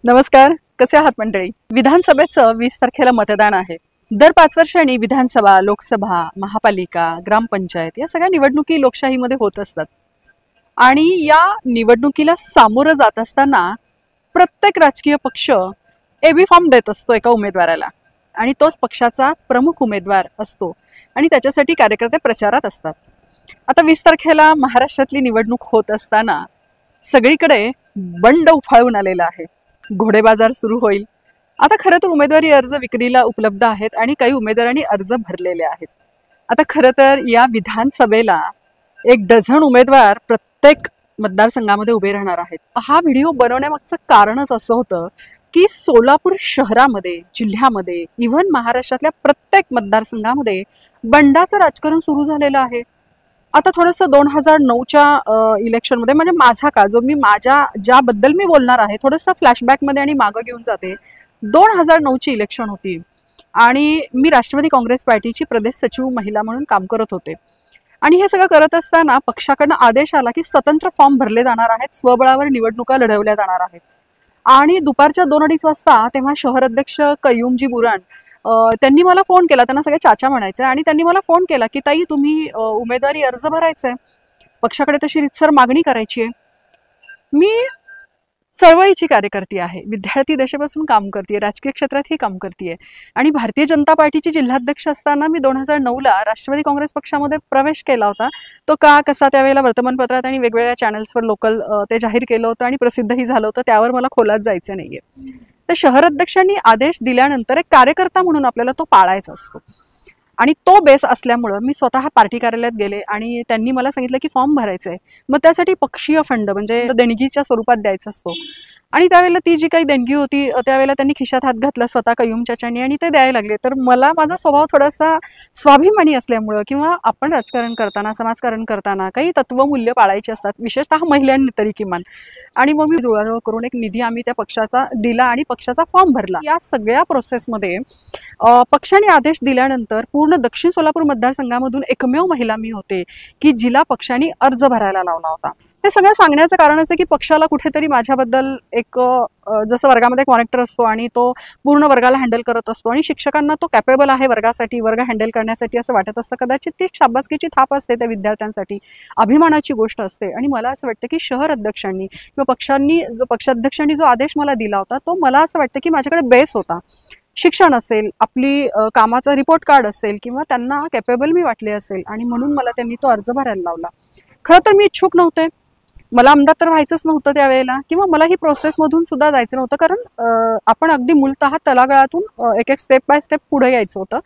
नमस्कार, कसे आहात मंडळी? विधानसभेचं 20 तारखेला मतदान आहे. दर 5 वर्षांनी विधानसभा, लोकसभा, महापालिका, ग्रामपंचायत या सगळ्या निवडणुकी लोकशाहीमध्ये होत असतात. आणि या निवडणुकीला सामोरं जात असताना प्रत्येक राजकीय पक्ष एबी फॉर्म देत असतो एका उमेदवाराला आणि तोच पक्षाचा प्रमुख उमेदवार असतो आणि त्याच्यासाठी कार्यकर्ते प्रचारात असतात. आता 20 तारखेला महाराष्ट्रातली निवडणूक होत असताना सगळीकडे बंड उफाळून आलेला आहे. घोडे बाजार सुरू होईल. आता खरं तर उमेदवारी अर्ज विक्रीला उपलब्ध आहेत आणि काही उमेदवारांनी अर्ज भरलेले आहेत. आता खरं तर या विधानसभेला 1 डझन उमेदवार प्रत्येक मतदारसंघामध्ये उभे राहणार आहेत. हा व्हिडिओ बनवण्यामागचं कारणच असं होतं की सोलापूर शहरामध्ये, जिल्ह्यामध्ये, इव्हन महाराष्ट्रातल्या प्रत्येक मतदारसंघामध्ये बंडाचं राजकारण सुरू झालेलं आहे. आता थोडंसं 2009च्या इलेक्शनमध्ये म्हणजे माझा काळ जो मी ज्याबद्दल मी बोलणार आहे थोडंसं फ्लॅशबॅकमध्ये आणि मागं घेऊन जाते. 2009ची इलेक्शन होती आणि मी राष्ट्रवादी काँग्रेस पार्टीची प्रदेश सचिव महिला म्हणून काम करत होते. आणि हे सगळं करत असताना पक्षाकडनं आदेश आला की स्वतंत्र फॉर्म भरले जाणार आहेत, स्वबळावर निवडणुका लढवल्या जाणार आहेत. आणि दुपारच्या 2-2:30 वाजता तेव्हा शहर अध्यक्ष कय्यूमजी बुरान त्यांनी मला फोन केला. त्यांना सगळे चाचा म्हणायचे आणि त्यांनी मला फोन केला की ताई तुम्ही उमेदवारी अर्ज भरायचा आहे, पक्षाकडे तशी रितसर मागणी करायची आहे. मी चळवळीची कार्यकर्ती आहे, विद्यार्थी दशेपासून काम करते, राजकीय क्षेत्रातही काम करते आणि भारतीय जनता पार्टीची जिल्हाध्यक्ष असताना मी 2009ला राष्ट्रवादी काँग्रेस पक्षामध्ये प्रवेश केला होता. तो का कसा त्यावेळेला वर्तमानपत्रात आणि वेगवेगळ्या चॅनल्सवर लोकल ते जाहीर केलं होतं आणि प्रसिद्धही झालं होतं. त्यावर मला खोलात जायचं नाहीये. तर शहर अध्यक्षांनी आदेश दिल्यानंतर एक कार्यकर्ता म्हणून आपल्याला तो पाळायचा असतो आणि तो बेस असल्यामुळं मी स्वतः पार्टी कार्यालयात गेले आणि त्यांनी मला सांगितलं की फॉर्म भरायचा आहे. मग त्यासाठी पक्षीय फंड म्हणजे देणगीच्या स्वरूपात द्यायचा असतो आणि त्यावेळेला ती जी काही देणगी होती त्यावेळेला त्यांनी खिशात हात घातला स्वतः कय्यूम चाचांनी आणि ते द्यायला लागले. तर मला माझा स्वभाव थोडासा स्वाभिमानी असल्यामुळं किंवा आपण राजकारण करताना, समाजकारण करताना काही तत्वमूल्य पाळायची असतात, विशेषतः महिलांनी तरी किमान. आणि मग मी जुळवाजुळव करून एक निधी आम्ही त्या पक्षाचा दिला आणि पक्षाचा फॉर्म भरला. या सगळ्या प्रोसेसमध्ये पक्षाने आदेश दिल्यानंतर पूर्ण दक्षिण सोलापूर मतदारसंघामधून एकमेव महिला मी होते की जिला पक्षाने अर्ज भरायला लावला होता. हे सगळं सांगण्याचं कारण असं की पक्षाला कुठेतरी माझ्याबद्दल एक जसं वर्गामध्ये एक मॉनिटर असतो आणि तो पूर्ण वर्गाला हँडल करत असतो आणि शिक्षकांना तो कॅपेबल आहे वर्गासाठी, वर्ग हँडल करण्यासाठी असं वाटत असतं. कदाचित ती शाबासकीची थाप असते त्या विद्यार्थ्यांसाठी, अभिमानाची गोष्ट असते. आणि मला असं वाटतं की शहर अध्यक्षांनी किंवा पक्षाध्यक्षांनी जो आदेश मला दिला होता तो मला असं वाटतं की माझ्याकडे बेस होता. शिक्षण असेल, आपली कामाचा रिपोर्ट कार्ड असेल किंवा त्यांना कॅपेबल मी वाटले असेल आणि म्हणून मला त्यांनी तो अर्ज भरायला लावला. खरं तर मी इच्छुक नव्हते, मला आमदार तर व्हायचंच नव्हतं त्यावेळेला किंवा मला ही प्रोसेसमधून सुद्धा जायचं नव्हतं. कारण आपण अगदी मूलतः तळागाळातून एक स्टेप बाय स्टेप पुढे यायचं होतं.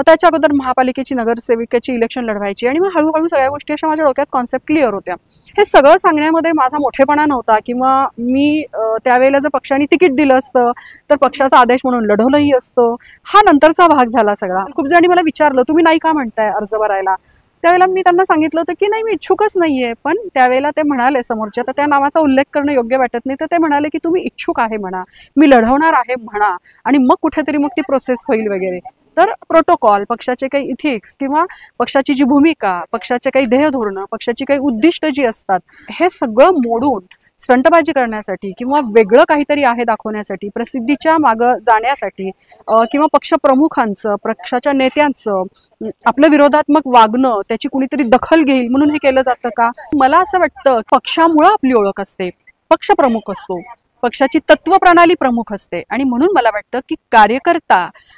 त्याच्या अगोदर महापालिकेची नगरसेविकेची इलेक्शन लढवायची आणि मग हळूहळू सगळ्या गोष्टी अशा माझ्या डोक्यात कॉन्सेप्ट क्लिअर होत्या. हे सगळं सांगण्यामध्ये माझा मोठेपणा नव्हता किंवा मी त्यावेळेला जर पक्षाने तिकीट दिलं असतं तर पक्षाचा आदेश म्हणून लढवलंही असतं, हा नंतरचा भाग झाला सगळा. खूप जणांनी मला विचारलं तुम्ही नाही का म्हणताय अर्ज भरायला. त्यावेळेला मी त्यांना सांगितलं होतं की नाही मी इच्छुकच नाहीये. पण त्यावेळेला ते म्हणाले समोरच्या, तर त्या नावाचा उल्लेख करणं योग्य वाटत नाही, तर ते म्हणाले की तुम्ही इच्छुक आहे म्हणा, मी लढवणार आहे म्हणा आणि मग कुठेतरी मग ती प्रोसेस होईल वगैरे. तर प्रोटोकॉल, पक्षाचे काही इथिक्स किंवा पक्षाची जी भूमिका, पक्षाचे काही ध्येयधोरणं, पक्षाची काही उद्दिष्ट जी असतात हे सगळं मोडून स्टंटबाजी करण्यासाठी किंवा वेगळं काहीतरी आहे दाखवण्यासाठी, प्रसिद्धीच्या मागं जाण्यासाठी किंवा पक्षप्रमुखांचं, पक्षाच्या नेत्यांचं आपलं विरोधात्मक वागणं, त्याची कुणीतरी दखल घेईल म्हणून हे केलं जातं का? मला असं वाटतं पक्षामुळं आपली ओळख असते, पक्षप्रमुख असतो, पक्षाची तत्वप्रणाली प्रमुख असते आणि म्हणून मला वाटतं की कार्यकर्ता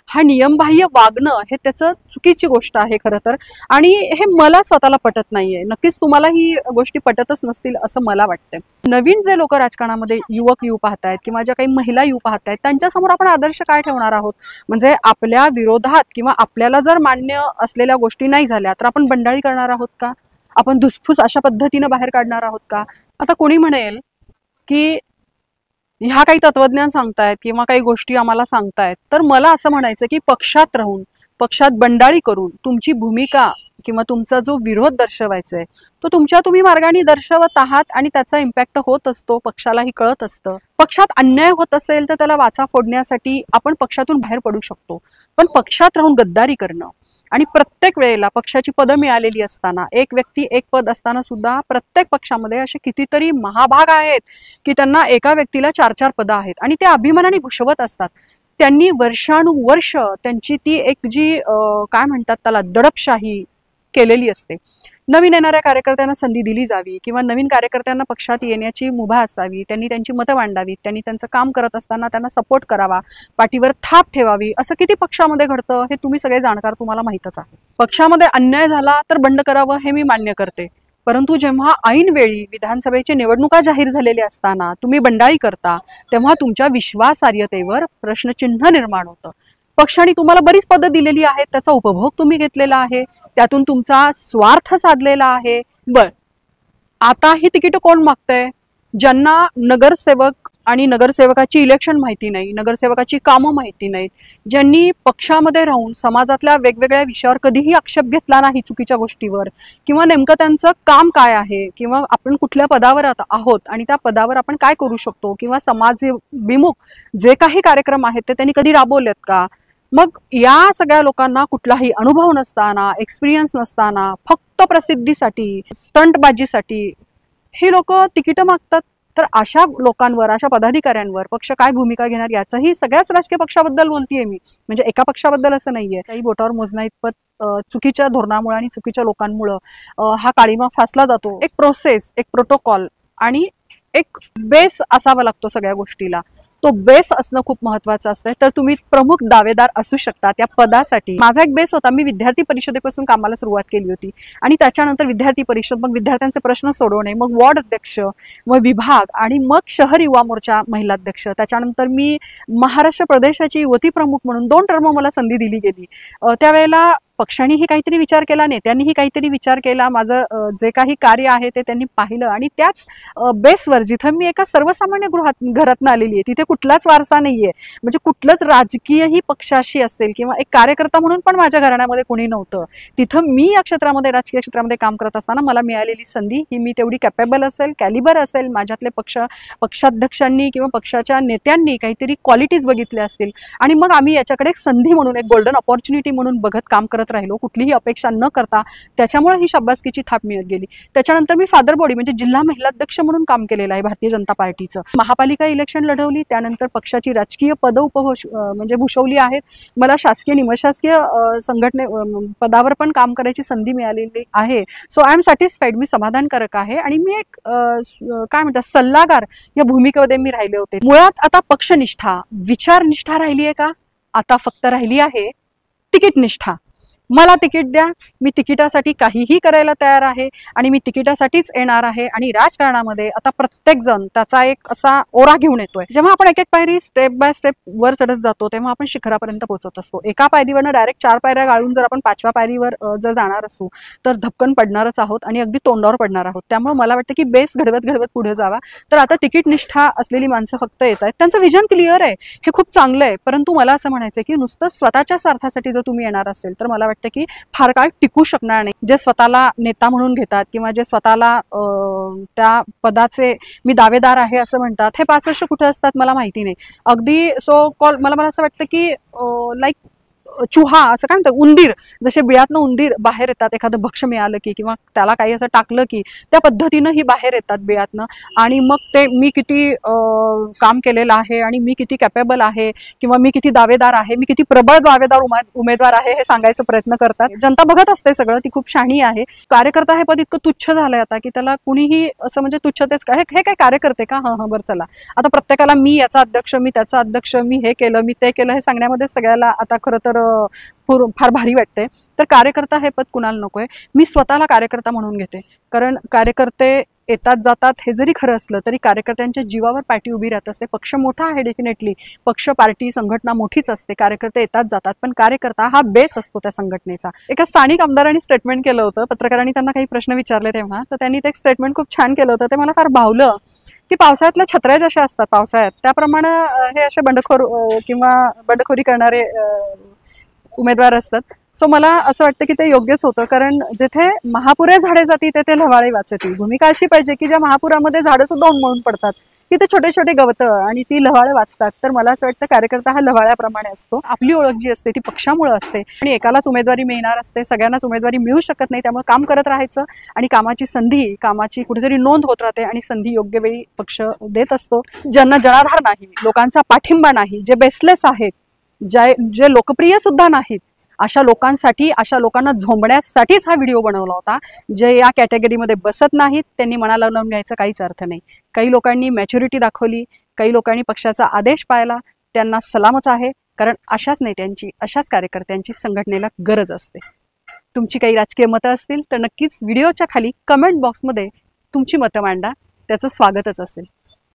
हा नियमबाह्य वागणं हे त्याचं चुकीची गोष्ट आहे खरं तर. आणि हे मला स्वतःला पटत नाहीये. नक्कीच तुम्हाला ही गोष्टी पटतच नसतील असं मला वाटतं. नवीन जे लोक राजकारणामध्ये युवक येऊ पाहतायत किंवा ज्या काही महिला येऊ पाहतायत त्यांच्यासमोर आपण आदर्श काय ठेवणार आहोत? म्हणजे आपल्या विरोधात किंवा आपल्याला जर मान्य असलेल्या गोष्टी नाही झाल्या तर आपण बंडाळी करणार आहोत का? आपण धुसफूस अशा पद्धतीनं बाहेर काढणार आहोत का? आता कोणी म्हणेल की ह्या काही तत्वज्ञान सांगतायत किंवा काही गोष्टी आम्हाला सांगतायत, तर मला असं म्हणायचं की पक्षात राहून, पक्षात बंडाळी करून तुमची भूमिका किंवा तुमचा जो विरोध दर्शवायचा आहे तो तुम्ही मार्गाने दर्शवत आहात आणि त्याचा इम्पॅक्ट होत असतो, पक्षालाही कळत असतं. पक्षात अन्याय होत असेल तर त्याला वाचा फोडण्यासाठी आपण पक्षातून बाहेर पडू शकतो, पण पक्षात राहून गद्दारी करणं आणि प्रत्येक वेळेला पक्षाची पदं मिळालेली असताना, एक व्यक्ती एक पद असताना सुद्धा प्रत्येक पक्षामध्ये असे कितीतरी महाभाग आहेत की त्यांना एका व्यक्तीला 4-4 पदं आहेत आणि ते अभिमानाने भूषवत असतात. त्यांनी वर्षानुवर्ष त्यांची ती एक जी काय म्हणतात त्याला दडपशाही केलेली असते. नवीन येणाऱ्या कार्यकर्त्यांना संधी दिली जावी किंवा नवीन कार्यकर्त्यांना पक्षात येण्याची मुभा असावी, त्यांनी त्यांची मतं मांडावीत, त्यांनी त्यांचं काम करत असताना त्यांना सपोर्ट करावा, पाठीवर थाप ठेवावी. असं किती पक्षामध्ये घडतं हे तुम्ही सगळे जाणकार, तुम्हाला माहीतच आहे. पक्षामध्ये अन्याय झाला तर बंड करावं हे मी मान्य करते, परंतु जेव्हा ऐनवेळी विधानसभेची निवडणुका जाहीर झालेल्या असताना तुम्ही बंडाई करता तेव्हा तुमच्या विश्वासार्हतेवर प्रश्नचिन्ह निर्माण होतं. पक्षाने तुम्हाला बरीच पदं दिलेली आहेत, त्याचा उपभोग तुम्ही घेतलेला आहे, त्यातून तुमचा स्वार्थ साधलेला आहे. बर, आता ही तिकीट कोण मागतंय? ज्यांना नगरसेवक आणि नगरसेवकाची इलेक्शन माहिती नाही, नगरसेवकाची कामं माहिती नाहीत, ज्यांनी पक्षामध्ये राहून समाजातल्या वेगवेगळ्या विषयावर कधीही आक्षेप घेतला नाही चुकीच्या गोष्टीवर, किंवा नेमकं त्यांचं काम काय आहे, किंवा आपण कुठल्या पदावर आहोत आणि त्या पदावर आपण काय करू शकतो, किंवा समाजविमुख जे काही कार्यक्रम आहेत ते त्यांनी कधी राबवलेत का? मग या सगळ्या लोकांना कुठलाही अनुभव नसताना, एक्सपिरियन्स नसताना, फक्त प्रसिद्धीसाठी, स्टंटबाजीसाठी हे लोक तिकीट मागतात. तर अशा लोकांवर, अशा पदाधिकाऱ्यांवर पक्ष काय भूमिका घेणार याचंही सगळ्याच राजकीय पक्षाबद्दल बोलतीये मी, म्हणजे एका पक्षाबद्दल असं नाहीये. काही बोटावर मोजण्या इतपत चुकीच्या धोरणामुळे आणि चुकीच्या लोकांमुळे हा काळीमा फासला जातो. एक प्रोसेस, एक प्रोटोकॉल आणि एक बेस असावा लागतो सगळ्या गोष्टीला. तो बेस असणं खूप महत्वाचं असतं. तर तुम्ही प्रमुख दावेदार असू शकता त्या पदासाठी. माझा एक बेस होता, मी विद्यार्थी परिषदेपासून कामाला सुरुवात केली होती आणि त्याच्यानंतर विद्यार्थी परिषद, मग विद्यार्थ्यांचे प्रश्न सोडवणे, मग वॉर्ड अध्यक्ष, मग विभाग आणि मग शहर युवा मोर्चा महिला अध्यक्ष. त्याच्यानंतर मी महाराष्ट्र प्रदेशाची युवती प्रमुख म्हणून 2 टर्म मला संधी दिली गेली. त्यावेळेला पक्षानेही काहीतरी विचार केला, नेत्यांनीही काहीतरी विचार केला, माझं जे काही कार्य आहे ते त्यांनी पाहिलं आणि त्याच बेसवर, जिथं मी एका सर्वसामान्य घरातून आलेली आहे, तिथे कुठलाच वारसा नाहीये, म्हणजे कुठलंच राजकीयही पक्षाशी असेल किंवा एक कार्यकर्ता म्हणून पण माझ्या घराण्यामध्ये कोणी नव्हतं, तिथं मी या क्षेत्रामध्ये, राजकीय क्षेत्रामध्ये काम करत असताना मला मिळालेली संधी ही मी तेवढी कॅपेबल असेल, कॅलिबर असेल, माझ्यातले पक्षाध्यक्षांनी किंवा पक्षाच्या नेत्यांनी काहीतरी क्वालिटीज बघितल्या असतील आणि मग आम्ही याच्याकडे एक संधी म्हणून, एक गोल्डन ऑपॉर्च्युनिटी म्हणून बघत काम करत राहिलो, कुठलीही अपेक्षा न करता. त्याच्यामुळे ही शाबासकीची थाप मिळत गेली. त्याच्यानंतर मी फादर बॉडी म्हणजे जिल्हा महिला अध्यक्ष म्हणून काम केलेलं आहे भारतीय जनता पार्टीचं. महापालिका इलेक्शन लढवली, त्यानंतर पक्षाची राजकीय पदं म्हणजे भूषवली आहेत. मला शासकीय निमशासकीय संघटने पदावर पण काम करायची संधी मिळालेली आहे. सो आय एम सॅटिस्फाईड, मी समाधानकारक आहे आणि मी एक काय म्हणतात सल्लागार या भूमिकेमध्ये मी राहिले होते. मुळात आता पक्षनिष्ठा, विचारनिष्ठा राहिली आहे का? आता फक्त राहिली आहे तिकीटनिष्ठा. मला तिकीट द्या, मी तिकिटासाठी काहीही करायला तयार आहे आणि मी तिकिटासाठीच येणार आहे. आणि राजकारणामध्ये आता प्रत्येक जण त्याचा एक असा ओरा घेऊन येतोय. जेव्हा आपण एक एक पायरी स्टेप बाय स्टेप वर चढत जातो तेव्हा आपण शिखरापर्यंत पोहोचत असतो. एका पायरीवरनं डायरेक्ट 4 पायऱ्या गाळून जर आपण 5व्या पायरीवर जर जाणार असू तर धपकन पडणारच आहोत आणि अगदी तोंडावर पडणार आहोत. त्यामुळे मला वाटतं की बेस घडवत घडवत पुढे जावा. तर आता तिकीट निष्ठा असलेली माणसं फक्त येत आहेत, त्यांचं विजन क्लिअर आहे, हे खूप चांगलं आहे. परंतु मला असं म्हणायचं की नुसतं स्वतःच्या स्वार्थासाठी जर तुम्ही येणार असेल तर मला वाटतं की फार काळ टिकू शकणार नाही. जे स्वतःला नेता म्हणून घेतात किंवा जे स्वतःला त्या पदाचे मी दावेदार आहे असं म्हणतात, हे 5 वर्ष कुठे असतात मला माहिती नाही. अगदी सो कॉल मला असं वाटतं की लाईक चुहा, असं काय म्हणतात, उंदीर, जसे बिळातनं उंदीर बाहेर येतात एखादं भक्ष मिळालं की किंवा त्याला काही असं टाकलं की त्या पद्धतीनं ही बाहेर येतात बिळातनं. आणि मग ते मी किती काम केलेलं आहे आणि मी किती कॅपेबल आहे किंवा मी किती दावेदार आहे, मी किती प्रबळ दावेदार उमेदवार आहे हे सांगायचा प्रयत्न करतात. जनता बघत असते सगळं, ती खूप शहाणी आहे. कार्यकर्ता हे पद इतकं तुच्छ झालंय आता की त्याला कुणीही असं म्हणजे तुच्छतेच काय, हे काय कार्यकर्ते का, हां बरं चला. आता प्रत्येकाला मी याचा अध्यक्ष, मी त्याचा अध्यक्ष, मी हे केलं, मी ते केलं हे सांगण्यामध्ये सगळ्याला आता खरं तर फार भारी वाटते. तर कार्यकर्ता हे पद कुणाला नकोय. मी स्वतःला कार्यकर्ता म्हणून घेते, कारण कार्यकर्ते येतात जातात हे जरी खरं असलं तरी कार्यकर्त्यांच्या जीवावर पार्टी उभी राहत असते. पक्ष मोठा आहे डेफिनेटली, पक्ष, पार्टी, संघटना मोठीच असते, कार्यकर्ते येतात जातात, पण कार्यकर्ता हा बेस असतो त्या संघटनेचा. एका स्थानिक आमदारांनी स्टेटमेंट केलं होतं, पत्रकारांनी त्यांना काही प्रश्न विचारले तेव्हा, तर त्यांनी ते एक स्टेटमेंट खूप छान केलं होतं. ते मला फार भावलं की पावसाळ्यातल्या छत्र्या जशा असतात पावसाळ्यात, त्याप्रमाणे हे असे बंडखोरी करणारे उमेदवार असतात. सो मला असं वाटतं की ते योग्यच होतं, कारण जिथे महापुरे झाडे जाती तेथे लव्हाळी वाचती. भूमिका अशी पाहिजे की ज्या महापुरामध्ये झाडं सुद्धा उन्मळून पडतात, तिथे छोटे छोटे गवतं आणि ती लव्हाळं वाचतात. तर मला असं वाटतं कार्यकर्ता हा लव्हाळ्याप्रमाणे असतो. आपली ओळख जी असते ती पक्षामुळे असते आणि एकालाच उमेदवारी मिळणार असते, सगळ्यांनाच उमेदवारी मिळू शकत नाही. त्यामुळे काम करत राहायचं आणि कामाची संधी, कामाची कुठेतरी नोंद होत राहते आणि संधी योग्य वेळी पक्ष देत असतो. ज्यांना जनाधार नाही, लोकांचा पाठिंबा नाही, जे बेसलेस आहेत, जे लोकप्रिय सुद्धा नाहीत, अशा लोकांसाठी, अशा लोकांना झोंबण्यासाठीच हा व्हिडिओ बनवला होता. जे या कॅटेगरीमध्ये बसत नाहीत त्यांनी मनाला लावून घ्यायचा काहीच अर्थ नाही. काही लोकांनी मॅच्युरिटी दाखवली, काही लोकांनी पक्षाचा आदेश पाळला, त्यांना सलामच आहे. कारण अशाच नेत्यांची, अशाच कार्यकर्त्यांची संघटनेला गरज असते. तुमची काही राजकीय मतं असतील तर नक्कीच व्हिडिओच्या खाली कमेंट बॉक्समध्ये तुमची मतं मांडा, त्याचं स्वागतच असेल.